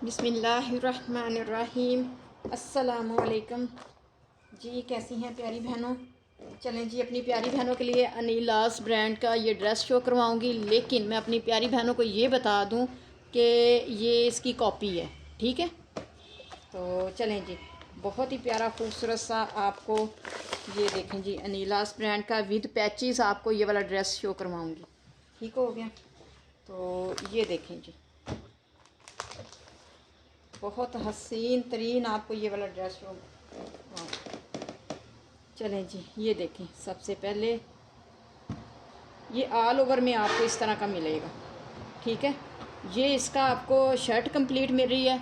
बिस्मिल्लाहिर्रहमानिर्रहीम। अस्सलामुअलैकुम जी, कैसी हैं प्यारी बहनों। चलें जी, अपनी प्यारी बहनों के लिए अनीलास ब्रांड का ये ड्रेस शो करवाऊंगी, लेकिन मैं अपनी प्यारी बहनों को ये बता दूं कि ये इसकी कॉपी है। ठीक है, तो चलें जी, बहुत ही प्यारा खूबसूरत सा आपको ये देखें जी, अनीलास ब्रांड का विद पैचेस आपको ये वाला ड्रेस शो करवाऊँगी। ठीक हो गया, तो ये देखें जी, बहुत हसीन तरीन आपको ये वाला ड्रेस शो। चलें जी, ये देखें, सबसे पहले ये ऑल ओवर में आपको इस तरह का मिलेगा। ठीक है, ये इसका आपको शर्ट कंप्लीट मिल रही है।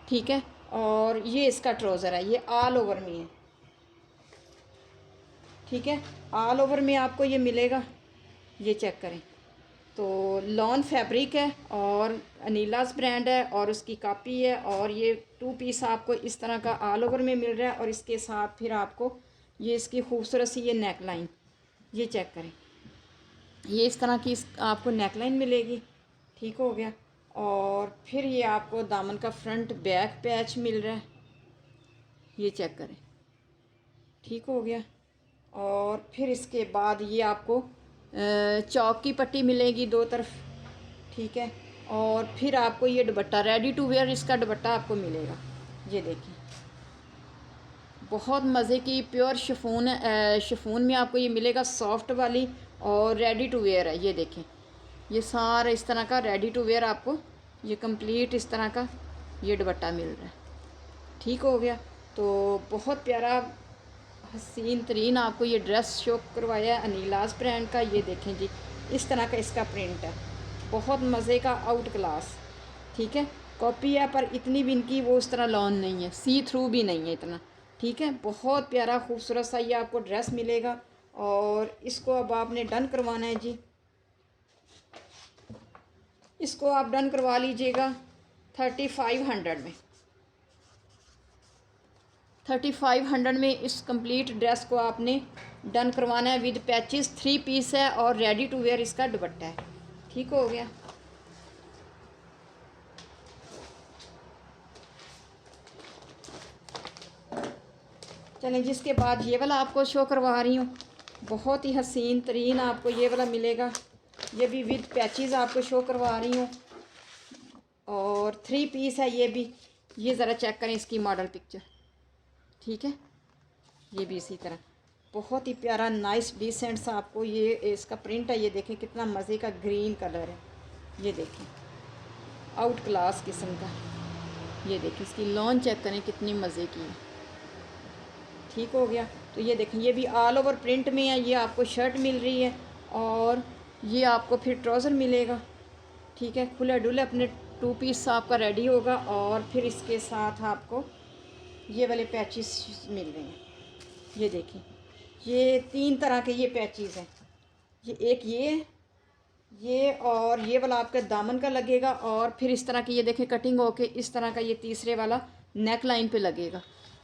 ठीक है, और ये इसका ट्राउज़र है, ये ऑल ओवर में है। ठीक है, ऑल ओवर में आपको ये मिलेगा, ये चेक करें। तो लॉन फैब्रिक है और अनीलास ब्रांड है और उसकी कॉपी है, और ये 2 पीस आपको इस तरह का ऑल ओवर में मिल रहा है। और इसके साथ फिर आपको ये इसकी खूबसूरत सी ये नेक लाइन, ये चेक करें, ये इस तरह की आपको नेक लाइन मिलेगी। ठीक हो गया, और फिर ये आपको दामन का फ्रंट बैक पैच मिल रहा है, ये चेक करें। ठीक हो गया, और फिर इसके बाद ये आपको चौक की पट्टी मिलेगी 2 तरफ। ठीक है, और फिर आपको ये दुपट्टा रेडी टू वेयर, इसका दुपट्टा आपको मिलेगा। ये देखिए, बहुत मज़े की प्योर शिफॉन, शिफॉन में आपको ये मिलेगा, सॉफ्ट वाली, और रेडी टू वेयर है। ये देखें, ये सारा इस तरह का रेडी टू वेयर आपको ये कंप्लीट इस तरह का ये दुपट्टा मिल रहा है। ठीक हो गया, तो बहुत प्यारा हसीन तरीन आपको ये ड्रेस शो करवाया है अनीलास ब्रांड का। ये देखें जी, इस तरह का इसका प्रिंट है, बहुत मज़े का, आउट क्लास। ठीक है, कॉपी है पर इतनी भी इनकी वो उस तरह लॉन नहीं है, सी थ्रू भी नहीं है इतना। ठीक है, बहुत प्यारा खूबसूरत सा ये आपको ड्रेस मिलेगा, और इसको अब आपने डन करवाना है जी। इसको आप डन करवा लीजिएगा 3500 में। 3500 में इस कंप्लीट ड्रेस को आपने डन करवाना है विद पैचेस। 3 पीस है और रेडी टू वेयर इसका दुपट्टा है। ठीक हो गया, चलें, जिसके बाद ये वाला आपको शो करवा रही हूँ, बहुत ही हसीन तरीन आपको ये वाला मिलेगा। ये भी विद पैचेस आपको शो करवा रही हूँ, और 3 पीस है ये भी। ये ज़रा चेक करें इसकी मॉडल पिक्चर। ठीक है, ये भी इसी तरह बहुत ही प्यारा नाइस डिसेंट सा आपको ये इसका प्रिंट है। ये देखें, कितना मज़े का ग्रीन कलर है, ये देखें, आउट क्लास किस्म का। ये देखें, इसकी लॉन चेक करें, कितनी मज़े की है। ठीक हो गया, तो ये देखें, ये भी ऑल ओवर प्रिंट में है। ये आपको शर्ट मिल रही है, और ये आपको फिर ट्राउज़र मिलेगा। ठीक है, खुले डुले अपने 2 पीस आपका रेडी होगा, और फिर इसके साथ आपको ये वाले पैचेस मिल रहे हैं। ये देखिए, ये 3 तरह के ये पैचेस हैं। ये एक ये और ये वाला आपके दामन का लगेगा, और फिर इस तरह की ये देखें कटिंग होके इस तरह का ये तीसरे वाला नेक लाइन पे लगेगा।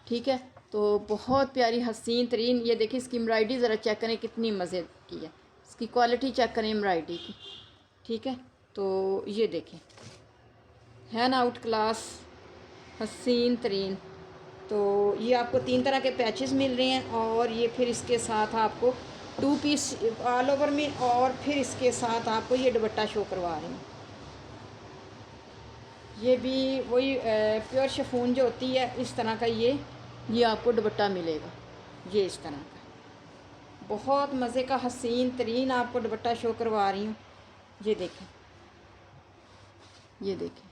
ठीक है, तो बहुत प्यारी हसीन तरीन, ये देखिए इसकी एम्ब्रॉयडरी ज़रा चेक करें, कितनी मज़े की है। इसकी क्वालिटी चेक करें एम्ब्रॉयडरी की। ठीक है, तो ये देखें, है ना आउट क्लास, हसीन तरीन। तो ये आपको 3 तरह के पैचेस मिल रहे हैं, और ये फिर इसके साथ आपको 2 पीस ऑल ओवर में, और फिर इसके साथ आपको ये दुपट्टा शो करवा रहे हैं। ये भी वही प्योर शिफॉन जो होती है, इस तरह का ये आपको दुपट्टा मिलेगा, ये इस तरह का बहुत मज़े का हसीन तरीन आपको दुपट्टा शो करवा रही हूँ। ये देखें, ये देखें,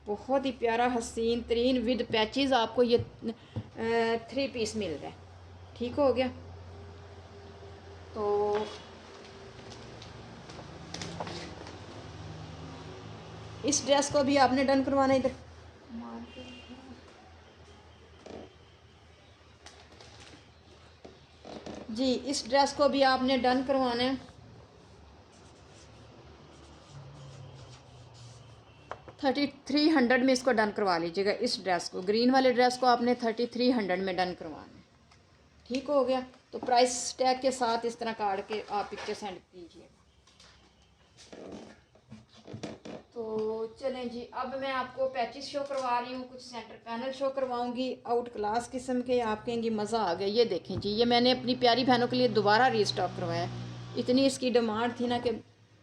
बहुत ही प्यारा हसीन तरीन विद पैचेस आपको ये 3 पीस मिल रहा है। ठीक हो गया, तो इस ड्रेस को भी आपने डन करवाना। इधर जी, इस ड्रेस को भी आपने डन करवाना है 3300 में। इसको डन करवा लीजिएगा, इस ड्रेस को, ग्रीन वाले ड्रेस को आपने 3300 में डन करवाना है। ठीक हो गया, तो प्राइस टैग के साथ इस तरह काट के आप पिक्चर सेंड कीजिएगा। तो चलें जी, अब मैं आपको पैचेस शो करवा रही हूँ, कुछ सेंटर पैनल शो करवाऊंगी आउट क्लास किस्म के। आप कहेंगे मज़ा आ गया। ये देखें जी, ये मैंने अपनी प्यारी बहनों के लिए दोबारा रीस्टॉक करवाया। इतनी इसकी डिमांड थी ना कि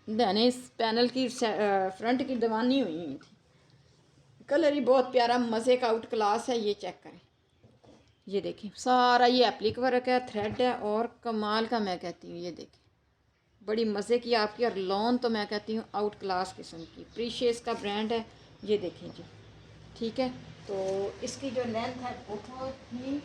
बहनें इस पैनल की फ्रंट की दीवानी हुई थी। कलर ही बहुत प्यारा मज़े का आउट क्लास है। ये चेक करें, ये देखें सारा ये एप्लिक वर्क है, थ्रेड है और कमाल का मैं कहती हूँ। ये देखें बड़ी मज़े की आपकी, और लॉन तो मैं कहती हूँ आउट क्लास किस्म की। प्रीशियस का ब्रांड है। ये देखें जी, ठीक है। तो इसकी जो लेंथ है बहुत ही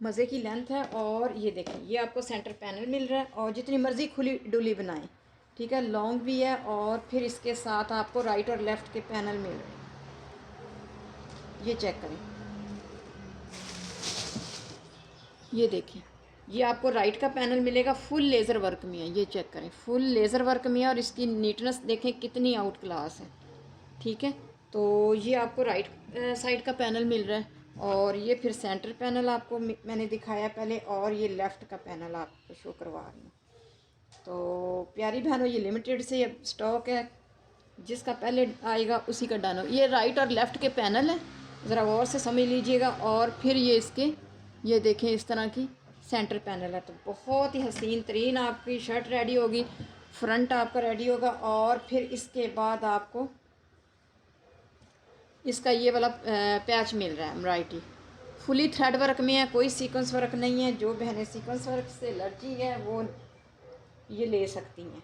मज़े की लेंथ है। और ये देखें, ये आपको सेंटर पैनल मिल रहा है और जितनी मर्ज़ी खुली डुली बनाएं, ठीक है। लॉन्ग भी है और फिर इसके साथ आपको राइट और लेफ़्ट के पैनल मिल रहे हैं। ये चेक करें, ये देखें, ये आपको राइट का पैनल मिलेगा, फुल लेज़र वर्क में है। ये चेक करें, फुल लेज़र वर्क में है और इसकी नीटनेस देखें कितनी आउट क्लास है, ठीक है। तो ये आपको राइट साइड का पैनल मिल रहा है और ये फिर सेंटर पैनल आपको मैंने दिखाया पहले, और ये लेफ़्ट का पैनल आपको शो करवा रही हूँ। तो प्यारी बहनों, ये लिमिटेड से स्टॉक है, जिसका पहले आएगा उसी का डन हो। ये राइट और लेफ़्ट के पैनल है, ज़रा गौर से समझ लीजिएगा। और फिर ये इसके, ये देखें इस तरह की सेंटर पैनल है। तो बहुत ही हसीन तरीन आपकी शर्ट रेडी होगी, फ्रंट आपका रेडी होगा। और फिर इसके बाद आपको इसका ये वाला पैच मिल रहा है एम्ब्रॉयडरी, फुली थ्रेड वर्क में है, कोई सीक्वेंस वर्क नहीं है। जो बहनें सीक्वेंस वर्क से एलर्जी है वो ये ले सकती हैं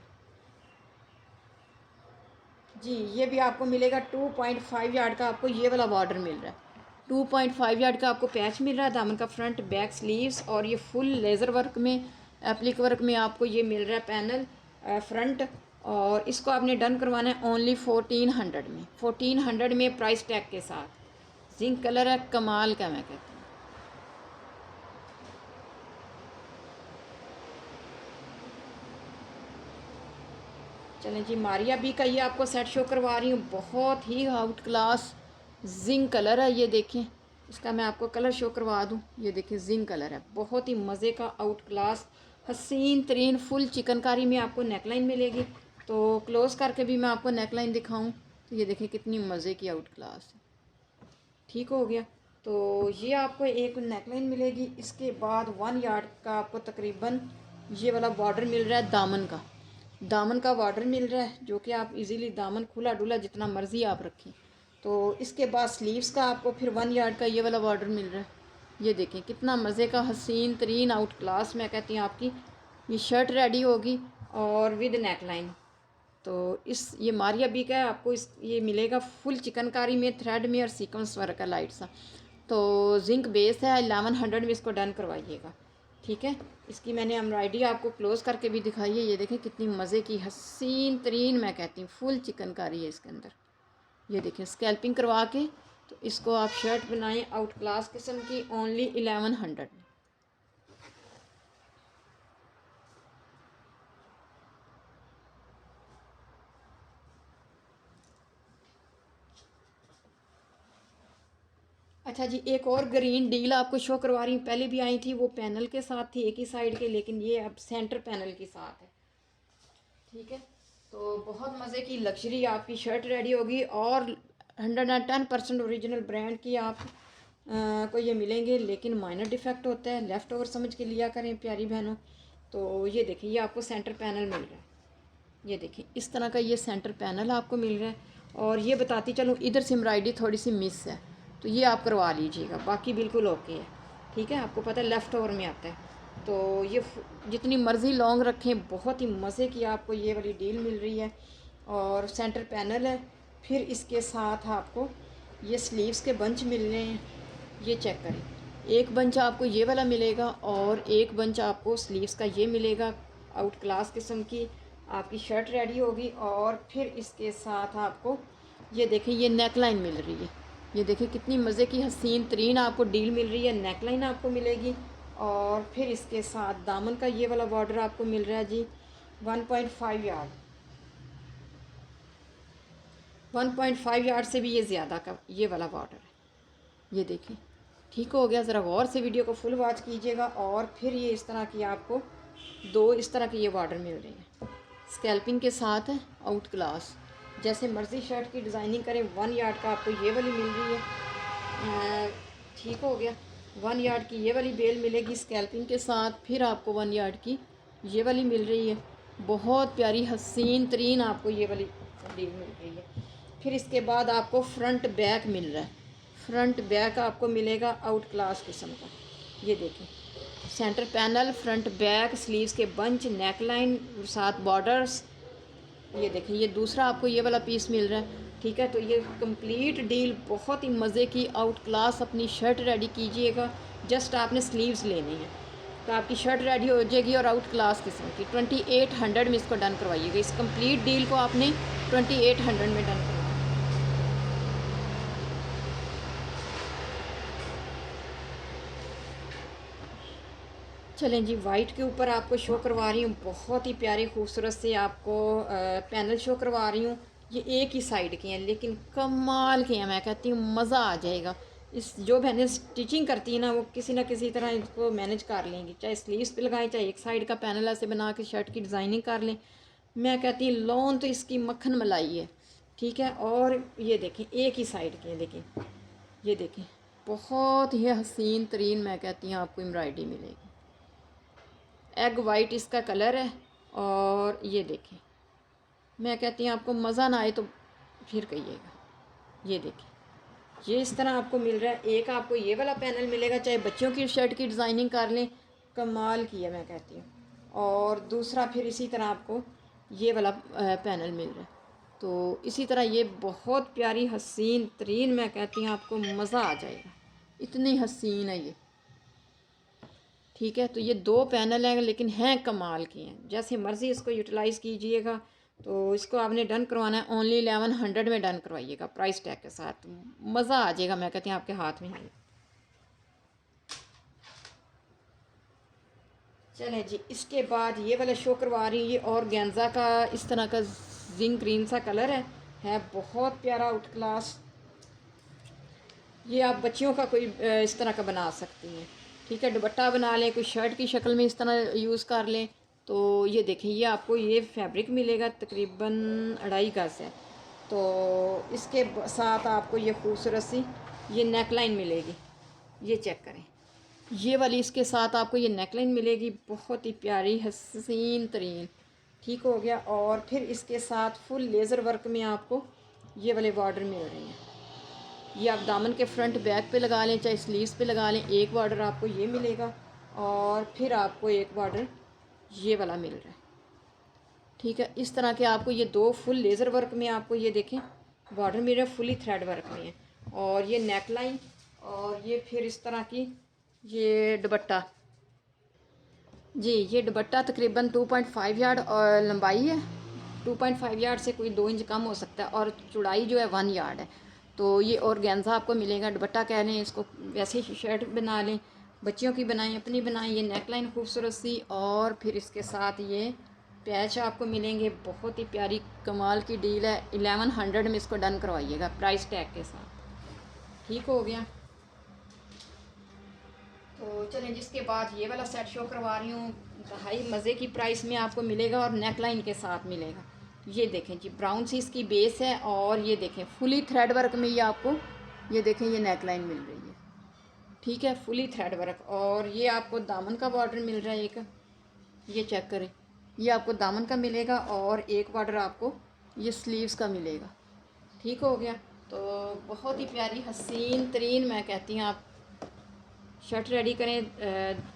जी। ये भी आपको मिलेगा 2.5 यार्ड का, आपको ये वाला बॉर्डर मिल रहा है। 2.5 यार्ड का आपको पैच मिल रहा है, दामन का फ्रंट बैक स्लीव्स, और ये फुल लेज़र वर्क में एप्लिक वर्क में आपको ये मिल रहा है पैनल फ्रंट। और इसको आपने डन करवाना है ओनली 1400 में, 1400 में प्राइस टैग के साथ। जिंक कलर है, कमाल का मैं कहती हूँ। चलें जी, मारिया बी का ये आपको सेट शो करवा रही हूँ, बहुत ही आउट क्लास जिंक कलर है। ये देखें, इसका मैं आपको कलर शो करवा दूँ। ये देखें जिंक कलर है, बहुत ही मज़े का आउट क्लास हसीन तरीन फुल चिकनकारी में आपको नेकलाइन मिलेगी। तो क्लोज़ करके भी मैं आपको नेकलाइन दिखाऊं, तो ये देखें कितनी मज़े की आउट क्लास है। ठीक हो गया। तो ये आपको एक नेकलाइन मिलेगी। इसके बाद 1 यार्ड का आपको तकरीबन ये वाला बॉर्डर मिल रहा है, दामन का, दामन का बॉर्डर मिल रहा है, जो कि आप इजीली दामन खुला डुला जितना मर्ज़ी आप रखें। तो इसके बाद स्लीव्स का आपको फिर 1 यार्ड का ये वाला बॉर्डर मिल रहा है। ये देखें कितना मज़े का हसीन तरीन आउट क्लास मैं कहती हूँ आपकी ये शर्ट रेडी होगी, और विद नेकलाइन। तो इस ये मारिया बी का है, आपको इस ये मिलेगा फुल चिकनकारी में, थ्रेड में और सीक्वेंस वर्क का लाइट सा। तो जिंक बेस है, 1100 में इसको डन करवाइएगा, ठीक है। इसकी मैंने एम्ब्रॉयडरी आपको क्लोज करके भी दिखाई है। ये देखें कितनी मज़े की हसीन तरीन मैं कहती हूँ फुल चिकनकारी है इसके अंदर। ये देखें स्कैल्पिंग करवा के, तो इसको आप शर्ट बनाएं आउट क्लास किस्म की, ओनली 1100 में। अच्छा जी, एक और ग्रीन डील आपको शो करवा रही हूँ। पहले भी आई थी, वो पैनल के साथ थी एक ही साइड के, लेकिन ये अब सेंटर पैनल के साथ है, ठीक है। तो बहुत मज़े की लग्जरी आपकी शर्ट रेडी होगी, और 110% ओरिजिनल ब्रांड की आप को ये मिलेंगे। लेकिन माइनर डिफेक्ट होता है, लेफ़्ट ओवर समझ के लिया करें प्यारी बहनों। तो ये देखिए, ये आपको सेंटर पैनल मिल रहा है। ये देखिए इस तरह का ये सेंटर पैनल आपको मिल रहा है। और ये बताती चलूँ, इधर से एम्ब्रॉयडरी थोड़ी सी मिस है, तो ये आप करवा लीजिएगा, बाकी बिल्कुल ओके है, ठीक है। आपको पता है लेफ़्ट ओवर में आता है। तो ये जितनी मर्ज़ी लॉन्ग रखें, बहुत ही मज़े की आपको ये वाली डील मिल रही है। और सेंटर पैनल है, फिर इसके साथ आपको ये स्लीव्स के बंच मिल रहे हैं। ये चेक करें, एक बंच आपको ये वाला मिलेगा और एक बंच आपको स्लीव्स का ये मिलेगा। आउट क्लास किस्म की आपकी शर्ट रेडी होगी। और फिर इसके साथ आपको ये देखें, ये नेकलाइन मिल रही है। ये देखें कितनी मज़े की हसीन तरीन आपको डील मिल रही है, नेकलाइन आपको मिलेगी। और फिर इसके साथ दामन का ये वाला बॉर्डर आपको मिल रहा है जी 1.5 यार्ड, 1.5 यार्ड से भी ये ज़्यादा का ये वाला बॉर्डर है। ये देखें, ठीक हो गया। ज़रा गौर से वीडियो को फुल वॉच कीजिएगा। और फिर ये इस तरह की आपको दो इस तरह के ये बॉर्डर मिल रहे हैं, स्कैल्पिंग के साथ है, आउट क्लास। जैसे मर्ज़ी शर्ट की डिज़ाइनिंग करें, 1 यार्ड का आपको ये वाली मिल रही है। ठीक हो गया। 1 यार्ड की ये वाली बेल मिलेगी स्कैल्पिंग के साथ, फिर आपको 1 यार्ड की ये वाली मिल रही है। बहुत प्यारी हसीन तरीन आपको ये वाली डील मिल रही है। फिर इसके बाद आपको फ्रंट बैक मिल रहा है। फ्रंट बैक आपको मिलेगा आउट क्लास किस्म का। ये देखिए, centre panel, front back, sleeves के बंच, नेक लाइन, साथ बॉर्डर्स। ये देखिए, ये दूसरा आपको ये वाला पीस मिल रहा है। ठीक है, तो ये कंप्लीट डील बहुत ही मज़े की आउट क्लास। अपनी शर्ट रेडी कीजिएगा, जस्ट आपने स्लीव्स लेनी है तो आपकी शर्ट रेडी हो जाएगी। और आउट क्लास किस्म की 2800 में इसको डन करवाइएगा। इस कंप्लीट डील को आपने 2800 में डन करवाइएगा। चलें जी, वाइट के ऊपर आपको शो करवा रही हूँ। बहुत ही प्यारे खूबसूरत से आपको पैनल शो करवा रही हूँ। ये एक ही साइड के हैं लेकिन कमाल के हैं। मैं कहती हूँ मज़ा आ जाएगा। इस जो बहनें स्टिचिंग करती हैं ना, वो किसी ना किसी तरह इसको मैनेज कर लेंगी। चाहे स्लीव्स पे लगाएं, चाहे एक साइड का पैनल ऐसे बना के शर्ट की डिज़ाइनिंग कर लें। मैं कहती हूँ लॉन तो इसकी मक्खन मलाई है। ठीक है, और ये देखें एक ही साइड के हैं। देखें, ये देखें, बहुत ही हसीन तरीन मैं कहती हूँ आपको एम्ब्रॉयडरी मिलेगी। एग वाइट इसका कलर है। और ये देखें, मैं कहती हूँ आपको मज़ा ना आए तो फिर कहिएगा। ये देखें, ये इस तरह आपको मिल रहा है। एक आपको ये वाला पैनल मिलेगा, चाहे बच्चों की शर्ट की डिज़ाइनिंग कर लें, कमाल की है मैं कहती हूँ। और दूसरा फिर इसी तरह आपको ये वाला पैनल मिल रहा है। तो इसी तरह ये बहुत प्यारी हसीन तरीन मैं कहती हूँ आपको मज़ा आ जाएगा। इतनी हसीन है ये। ठीक है, तो ये 2 पैनल हैं लेकिन हैं कमाल के हैं। जैसे मर्ज़ी इसको यूटिलाइज़ कीजिएगा। तो इसको आपने डन करवाना है ओनली 1100 में डन करवाइएगा प्राइस टैग के साथ। मज़ा आ जाएगा मैं कहती हूँ आपके हाथ में है। चलें जी, इसके बाद ये वाला शो करवा रही हूँ। ये और गेंजा का इस तरह का जिंक ग्रीन सा कलर है बहुत प्यारा आउट क्लास। ये आप बच्चियों का कोई इस तरह का बना सकती हैं। ठीक है, दुपट्टा बना लें, कोई शर्ट की शक्ल में इस तरह यूज़ कर लें। तो ये देखें, ये आपको ये फैब्रिक मिलेगा तकरीबन 2.5 गज है। तो इसके साथ आपको ये खूबसूरत सी ये नेकलाइन मिलेगी। ये चेक करें, ये वाली इसके साथ आपको ये नेकलाइन मिलेगी, बहुत ही प्यारी हसीन तरीन। ठीक हो गया। और फिर इसके साथ फुल लेज़र वर्क में आपको ये वाले बॉर्डर मिल रहे हैं। ये आप दामन के फ्रंट बैक पे लगा लें, चाहे स्लीव्स पे लगा लें। एक बॉर्डर आपको ये मिलेगा और फिर आपको एक बॉर्डर ये वाला मिल रहा है। ठीक है, इस तरह के आपको ये 2 फुल लेज़र वर्क में आपको ये देखें बॉर्डर मिल रहा है, फुली थ्रेड वर्क में है। और ये नेक लाइन और ये फिर इस तरह की ये दुपट्टा। जी, ये दुपट्टा तकरीबन 2.5 यार्ड और लंबाई है। 2.5 यार्ड से कोई 2 इंच कम हो सकता है और चौड़ाई जो है 1 यार्ड है। तो ये ऑर्गेन्जा आपको मिलेगा। दुपट्टा कह लें इसको, वैसे ही शर्ट बना लें, बच्चियों की बनाएं, अपनी बनाएं। ये नेकलाइन खूबसूरत सी और फिर इसके साथ ये पैच आपको मिलेंगे। बहुत ही प्यारी कमाल की डील है। 1100 में इसको डन करवाइएगा प्राइस टैग के साथ। ठीक हो गया। तो चलें, जिसके बाद ये वाला सेट शो करवा रही हूँ। इंतहाई मज़े की प्राइस में आपको मिलेगा और नेकलाइन के साथ मिलेगा। ये देखें जी, ब्राउन सी इसकी बेस है और ये देखें फुली थ्रेड वर्क में ये आपको ये देखें ये नेकलाइन मिल रही है। ठीक है, फुली थ्रेड वर्क। और ये आपको दामन का बॉर्डर मिल रहा है एक, ये चेक करें, ये आपको दामन का मिलेगा और एक बॉर्डर आपको ये स्लीव्स का मिलेगा। ठीक हो गया। तो बहुत ही प्यारी हसीन तरीन मैं कहती हूँ आप शर्ट रेडी करें।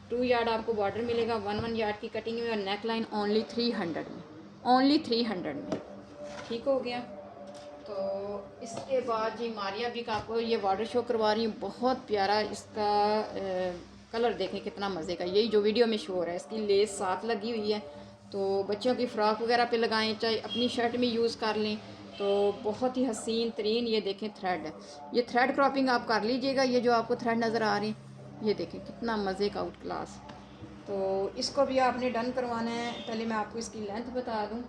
2 यार्ड आपको बॉर्डर मिलेगा, 1 यार्ड की कटिंग में और नेक लाइन ओनली 300 में, ओनली 300 में। ठीक हो गया। तो इसके बाद जी मारिया भी का आपको ये बॉर्डर शो करवा रही हूँ। बहुत प्यारा इसका कलर देखें कितना मज़े का। यही जो वीडियो में शो हो रहा है, इसकी लेस साथ लगी हुई है। तो बच्चों की फ़्रॉक वगैरह पे लगाएं, चाहे अपनी शर्ट में यूज़ कर लें। तो बहुत ही हसीन तरीन ये देखें थ्रेड है। ये थ्रेड क्रॉपिंग आप कर लीजिएगा। ये जो आपको थ्रेड नज़र आ रहे हैं, ये देखें कितना मज़े का आउट क्लास। तो इसको भी आपने डन करवाना है। पहले मैं आपको इसकी लेंथ बता दूँ।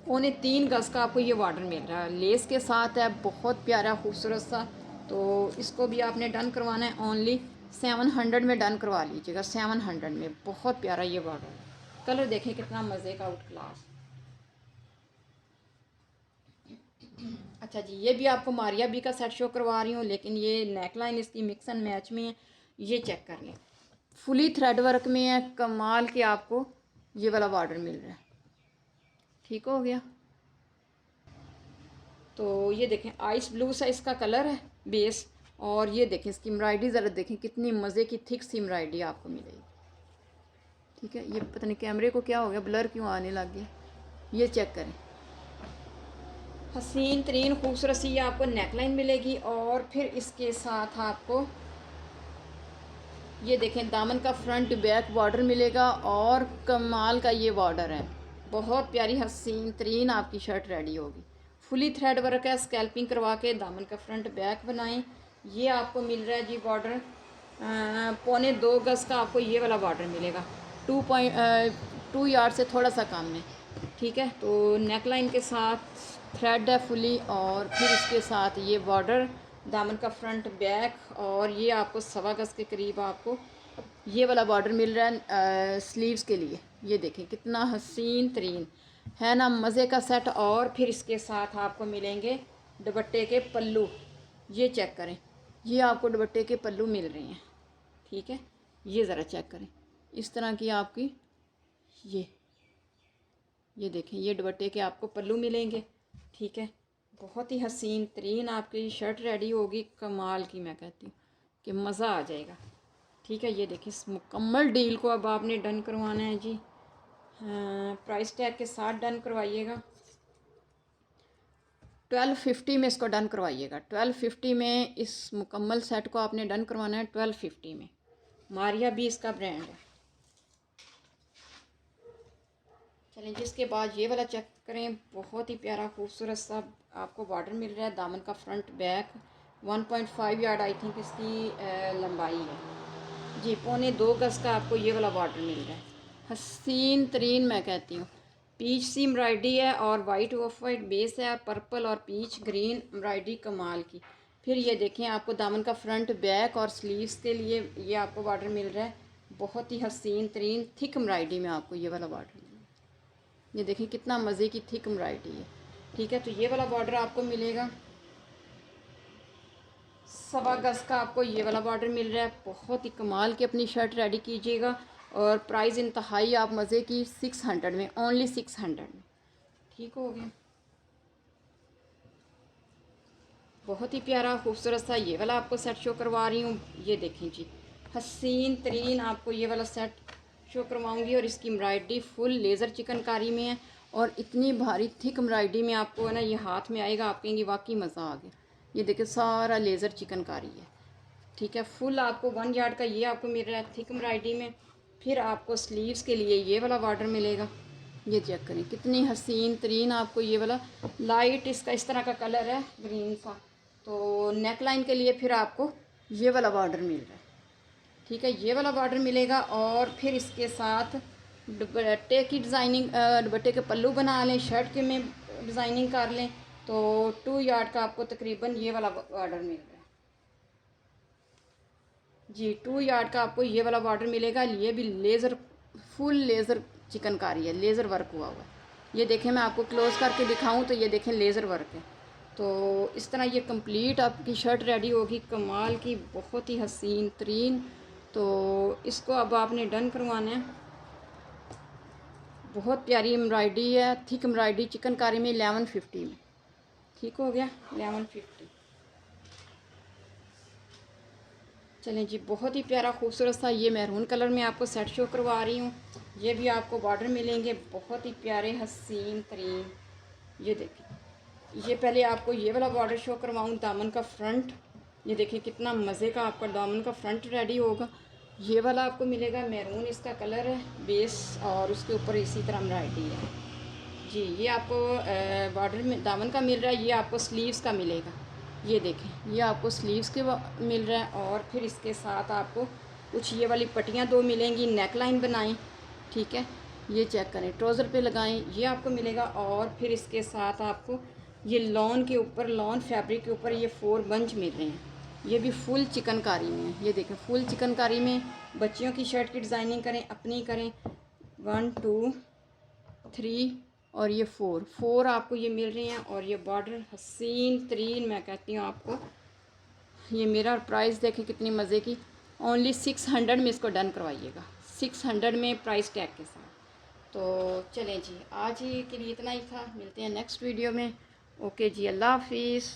3.25 गज का आपको ये बॉर्डर मिल रहा है, लेस के साथ है, बहुत प्यारा खूबसूरत सा। तो इसको भी आपने डन करवाना है ओनली 700 में डन करवा लीजिएगा, 700 में। बहुत प्यारा ये बॉर्डर है। कलर देखें कितना मज़े का, आउट क्लास। अच्छा जी, ये भी आपको मारिया बी का सेट शो करवा रही हूँ, लेकिन ये नेकलाइन इसकी मिक्स एंड मैच में है। ये चेक कर लें, फुली थ्रेड वर्क में है, कमाल के आपको ये वाला बॉर्डर मिल रहा है। ठीक हो गया। तो ये देखें आइस ब्लू सा इसका कलर है बेस, और ये देखें इसकी एम्ब्रॉयडरी ज़रा देखें कितनी मज़े की थिक सी एम्ब्रॉयडरी आपको मिलेगी। ठीक है, ये पता नहीं कैमरे को क्या हो गया, ब्लर क्यों आने लग गया। ये चेक करें, हसीन तरीन खूबसूरत सी आपको नेकलाइन मिलेगी, और फिर इसके साथ आपको ये देखें दामन का फ्रंट बैक बॉर्डर मिलेगा, और कमाल का ये बॉर्डर है। बहुत प्यारी हसीन तरीन आपकी शर्ट रेडी होगी। फुली थ्रेड वर्क है, स्कैल्पिंग करवा के दामन का फ्रंट बैक बनाएं। ये आपको मिल रहा है जी बॉर्डर 2.25 गज़ का आपको ये वाला बॉर्डर मिलेगा, 2 यार्ड से थोड़ा सा कम में। ठीक है, तो नेकलाइन के साथ थ्रेड है फुली, और फिर इसके साथ ये बॉर्डर दामन का फ्रंट बैक, और ये आपको 1.25 गज़ के करीब आपको ये वाला बॉर्डर मिल रहा है स्लीव्स के लिए। ये देखें कितना हसीन तरीन है ना, मज़े का सेट। और फिर इसके साथ आपको मिलेंगे दुपट्टे के पल्लू। ये चेक करें, ये आपको दुपट्टे के पल्लू मिल रहे हैं। ठीक है, ये ज़रा चेक करें, इस तरह की आपकी ये देखें, ये दुपट्टे के आपको पल्लू मिलेंगे। ठीक है, बहुत ही हसीन तरीन आपकी शर्ट रेडी होगी, कमाल की। मैं कहती हूँ कि मज़ा आ जाएगा। ठीक है, ये देखिए इस मुकम्मल डील को अब आपने डन करवाना है जी। हाँ, प्राइस टैग के साथ डन करवाइएगा। 1250 में इसको डन करवाइएगा। 1250 में इस मुकम्मल सेट को आपने डन करवाना है 1250 में। मारिया भी इसका ब्रांड है। चलें, जिसके बाद ये वाला चेक करें, बहुत ही प्यारा खूबसूरत सा आपको बॉर्डर मिल रहा है। दामन का front back 1.5 yard I think इसकी लंबाई है जी। 2.25 गज़ का आपको ये वाला बॉर्डर मिल रहा है। हसीन तरीन मैं कहती हूँ, पीच सी एम्ब्रॉयडरी है, और वाइट ऑफ वाइट बेस है, और पर्पल और पीच ग्रीन एम्ब्रॉयडरी कमाल की। फिर ये देखें आपको दामन का फ्रंट बैक और स्लीव्स के लिए ये आपको बॉर्डर मिल रहा है। बहुत ही हसीन तरीन थिक एम्ब्रॉयडरी में आपको ये वाला बॉर्डर मिल रहा है। ये देखें कितना मज़े की थिक एम्ब्रॉयडरी है। ठीक है, तो ये वाला बॉर्डर आपको मिलेगा 1.25 गज़ का आपको ये वाला बॉर्डर मिल रहा है। बहुत ही कमाल की अपनी शर्ट रेडी कीजिएगा, और प्राइस इंतहाई आप मज़े की 600 में, ओनली 600 में। ठीक हो गया, बहुत ही प्यारा खूबसूरत सा ये वाला आपको सेट शो करवा रही हूँ। ये देखें जी, हसीन तरीन आपको ये वाला सेट शो करवाऊँगी, और इसकी एम्ब्रॉयडरी फुल लेज़र चिकनकारी में है, और इतनी भारी थिक एम्ब्रॉयडरी में आपको है ना ये हाथ में आएगा, आप कहेंगे वाकई मज़ा आ गया। ये देखिए सारा लेज़र चिकनकारी है। ठीक है, फुल आपको 1 यार्ड का ये आपको मिल रहा है थिक एम्ब्रॉयडरी में। फिर आपको स्लीव्स के लिए ये वाला बॉर्डर मिलेगा। ये चेक करें कितनी हसीन तरीन आपको ये वाला लाइट इसका इस तरह का कलर है ग्रीन सा। तो नेक लाइन के लिए फिर आपको ये वाला बॉर्डर मिल रहा है। ठीक है, ये वाला बॉर्डर मिलेगा, और फिर इसके साथ दुपट्टे की डिज़ाइनिंग, दुपट्टे के पल्लू बना लें, शर्ट के में डिज़ाइनिंग कर लें, तो 2 यार्ड का आपको तकरीबन ये वाला बॉर्डर मिल रहा है जी। 2 यार्ड का आपको ये वाला बॉर्डर मिलेगा। ये भी लेज़र फुल लेज़र चिकनकारी है, लेज़र वर्क हुआ हुआ है। ये देखें, मैं आपको क्लोज करके दिखाऊं तो ये देखें लेज़र वर्क है। तो इस तरह ये कंप्लीट आपकी शर्ट रेडी होगी, कमाल की, बहुत ही हसीन तरीन। तो इसको अब आपने डन करवाना है। बहुत प्यारी एम्ब्रॉयडरी है, थिक एम्ब्रॉयडरी चिकनकारी में 1150 में। ठीक हो गया, 1150। चलें जी, बहुत ही प्यारा खूबसूरत सा ये मैरून कलर में आपको सेट शो करवा रही हूँ। ये भी आपको बॉर्डर मिलेंगे बहुत ही प्यारे हसीन तरीन। ये देखिए, ये पहले आपको ये वाला बॉर्डर शो करवाऊँ, दामन का फ्रंट। ये देखिए कितना मज़े का आपका दामन का फ्रंट रेडी होगा। ये वाला आपको मिलेगा मैरून, इसका कलर है बेस, और उसके ऊपर इसी तरह एम्ब्रॉयडरी है जी। ये आपको बॉर्डर में दामन का मिल रहा है, ये आपको स्लीव्स का मिलेगा। ये देखें, ये आपको स्लीव्स के मिल रहा है, और फिर इसके साथ आपको कुछ ये वाली पट्टियाँ 2 मिलेंगी, नेक लाइन बनाएँ। ठीक है, ये चेक करें, ट्राउज़र पे लगाएं, ये आपको मिलेगा। और फिर इसके साथ आपको ये लॉन के ऊपर, लॉन फैब्रिक के ऊपर ये 4 बंच मिल रहे हैं। ये भी फुल चिकनकारी में है। ये देखें फुल चिकनकारी में बच्चियों की शर्ट की डिज़ाइनिंग करें, अपनी करें। 1 2 3 और ये 4 आपको ये मिल रही हैं। और ये बॉर्डर हसीन तरीन, मैं कहती हूँ आपको। ये मेरा प्राइस देखें कितनी मज़े की, ओनली 600 में इसको डन करवाइएगा, 600 में प्राइस टैग के साथ। तो चलें जी, आज ही के लिए इतना ही था। मिलते हैं नेक्स्ट वीडियो में। ओके जी, अल्लाह हाफिज़।